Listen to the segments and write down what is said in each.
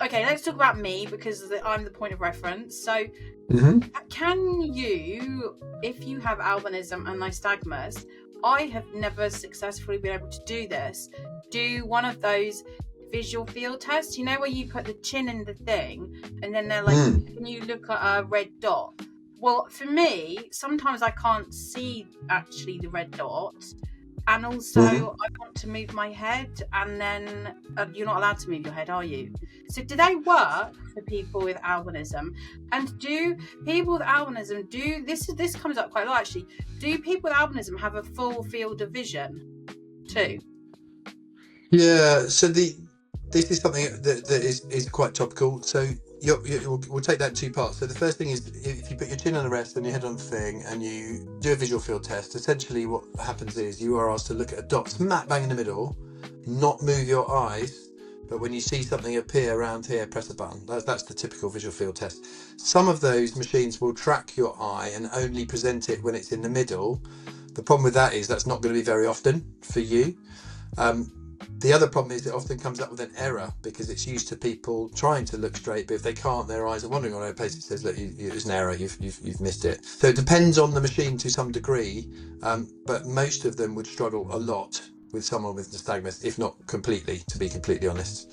okay, let's talk about me because I'm the point of reference. So, can you, if you have albinism and nystagmus, I have never successfully been able to do this, do one of those visual field tests, you know, where you put the chin in the thing and then they're like, can you look at a red dot? Well, for me, sometimes I can't see actually the red dot. And also, I want to move my head, and then you're not allowed to move your head, are you? So do they work for people with albinism? And do people with albinism this comes up quite a lot actually, do people with albinism have a full field of vision too? Yeah, so this is something that is quite topical. So we'll take that in two parts. So the first thing is, if you put your chin on the rest and your head on the thing and you do a visual field test, essentially what happens is you are asked to look at a dot smack bang in the middle, not move your eyes, but when you see something appear around here, press a button. That's the typical visual field test. Some of those machines will track your eye and only present it when it's in the middle. The problem with that is that's not going to be very often for you. The other problem is it often comes up with an error because it's used to people trying to look straight, but if they can't, their eyes are wandering all over the place. It says, look, there's an error, you've missed it. So it depends on the machine to some degree, but most of them would struggle a lot with someone with nystagmus, if not completely, to be completely honest.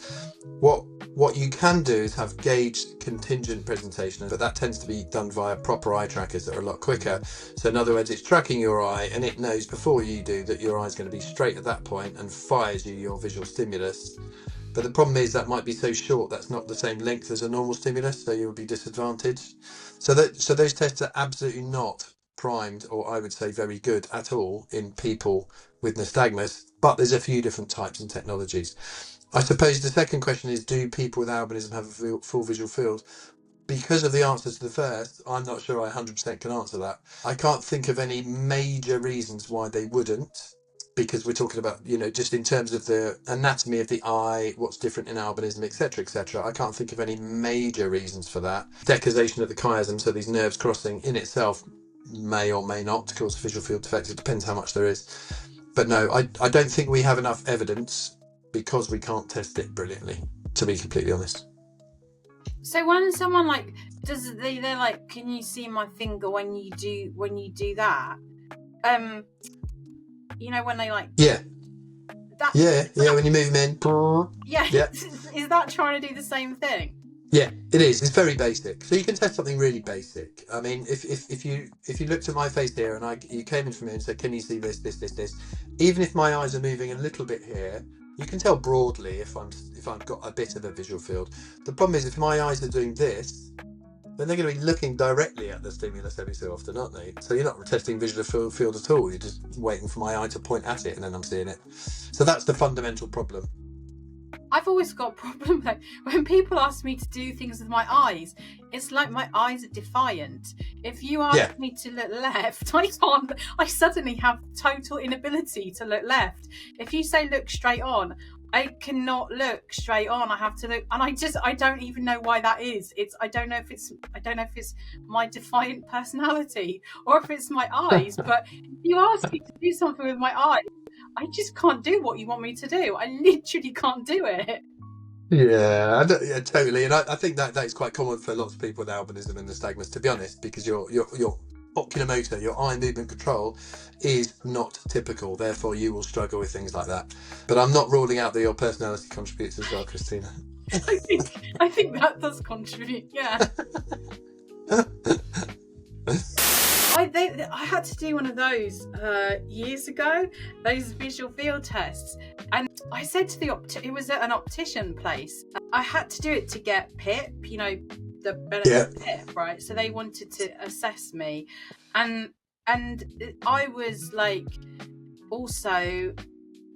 What you can do is have gauged contingent presentation, but that tends to be done via proper eye trackers that are a lot quicker. So in other words, it's tracking your eye and it knows before you do that your eye is going to be straight at that point and fires you your visual stimulus. But the problem is that might be so short that's not the same length as a normal stimulus, so you'll be disadvantaged. So those tests are absolutely not primed, or I would say very good at all, in people with nystagmus, but there's a few different types and technologies. I suppose the second question is, do people with albinism have a full visual field? Because of the answer to the first, I'm not sure I 100% can answer that. I can't think of any major reasons why they wouldn't, because we're talking about, just in terms of the anatomy of the eye, what's different in albinism, etc., etc. I can't think of any major reasons for that. Decussation of the chiasm, so these nerves crossing in itself, may or may not cause a visual field defect. It depends how much there is. But no, I don't think we have enough evidence because we can't test it brilliantly, to be completely honest. So when someone they're like, can you see my finger when you do that? When they like that, yeah, when you move them in. Yeah. Is that trying to do the same thing? Yeah, it is. It's very basic. So you can test something really basic. I mean, if you looked at my face here and you came in from here and said, can you see this, even if my eyes are moving a little bit here, you can tell broadly if I've got a bit of a visual field. The problem is if my eyes are doing this, then they're going to be looking directly at the stimulus every so often, aren't they? So you're not testing visual field at all. You're just waiting for my eye to point at it and then I'm seeing it. So that's the fundamental problem. I've always got a problem when people ask me to do things with my eyes, it's like my eyes are defiant. If you ask me to look left, I can't. I suddenly have total inability to look left. If you say look straight on, I cannot look straight on. I have to look, and I don't even know why that is. I don't know if it's my defiant personality or if it's my eyes. But if you ask me to do something with my eyes, I just can't do what you want me to do. I literally can't do it. Yeah, totally. And I think that is quite common for lots of people with albinism and nystagmus, to be honest, because your oculomotor, your eye movement control, is not typical. Therefore, you will struggle with things like that. But I'm not ruling out that your personality contributes as well, Kristina. I think that does contribute, yeah. I had to do one of those years ago, those visual field tests, and I said to it was at an optician place. I had to do it to get PIP, the benefit of PIP, right? So they wanted to assess me, and I was also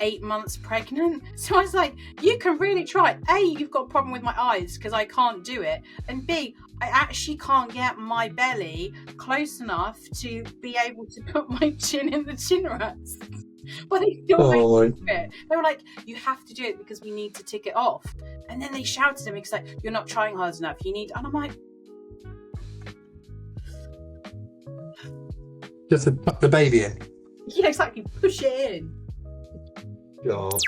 8 months pregnant. So I was like, you can really try. A, you've got a problem with my eyes because I can't do it. And B, I actually can't get my belly close enough to be able to put my chin in the chin rest. But they still made me do it. They were like, you have to do it because we need to tick it off. And then they shouted at me because you're not trying hard enough. You need, and I'm like, just to tuck the baby in. Yeah, exactly. Push it in. God.